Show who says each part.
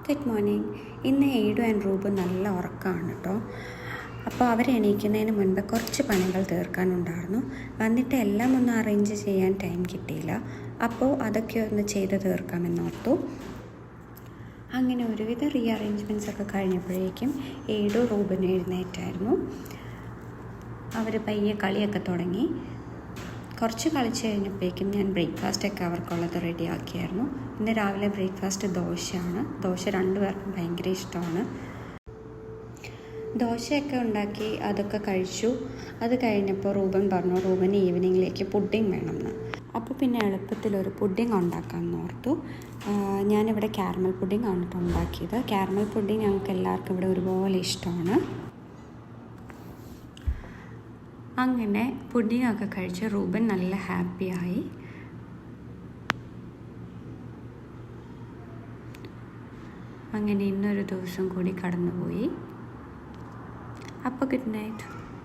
Speaker 1: Good morning. ഇന്ന് എയ്ഡു and റൂബും നല്ല ഉറക്കമാണ് കേട്ടോ. അപ്പോൾ അവരെണീക്കുന്നതിന് മുൻപ് കുറച്ച് പണികൾ തീർക്കാനുണ്ടായിരുന്നു. വന്നിട്ട് എല്ലാം ഒന്നും അറേഞ്ച് ചെയ്യാൻ ടൈം കിട്ടിയില്ല. അപ്പോൾ അതൊക്കെ ഒന്ന് ചെയ്ത് തീർക്കാമെന്നോർത്തു. അങ്ങനെ ഒരുവിധ റീഅറേഞ്ച്മെൻറ്റ്സ് ഒക്കെ കഴിഞ്ഞപ്പോഴേക്കും എയ്ഡു റൂബിന് എഴുന്നേറ്റായിരുന്നു. അവർ പയ്യെ കളിയൊക്കെ തുടങ്ങി. കുറച്ച് കളിച്ച് കഴിഞ്ഞപ്പോഴേക്കും ഞാൻ ബ്രേക്ക്ഫാസ്റ്റൊക്കെ അവർക്കുള്ളത് റെഡിയാക്കിയായിരുന്നു. ഇന്ന് രാവിലെ ബ്രേക്ക്ഫാസ്റ്റ് ദോശയാണ്. ദോശ രണ്ടുപേർക്കും ഭയങ്കര ഇഷ്ടമാണ്. ദോശയൊക്കെ ഉണ്ടാക്കി അതൊക്കെ കഴിച്ചു. അത് കഴിഞ്ഞപ്പോൾ റൂബൻ പറഞ്ഞു റൂബന് ഈവനിങ്ങിലേക്ക് പുഡിങ് വേണമെന്ന്. അപ്പോൾ പിന്നെ എളുപ്പത്തിലൊരു പുഡിങ് ഉണ്ടാക്കാമെന്ന് ഓർത്തു. ഞാനിവിടെ കാരമൽ പുഡിങ് ആണ് ഉണ്ടാക്കിയത്. കാരമൽ പുഡിങ് ഞങ്ങൾക്ക് എല്ലാവർക്കും ഇവിടെ ഒരുപോലെ ഇഷ്ടമാണ്. അങ്ങനെ പുഡിങ്ങൊക്കെ കഴിച്ച് റൂബൻ നല്ല ഹാപ്പിയായി. അങ്ങനെ ഇന്നൊരു ദിവസം കൂടി കടന്നുപോയി. അപ്പോൾ ഗുഡ് നൈറ്റ്.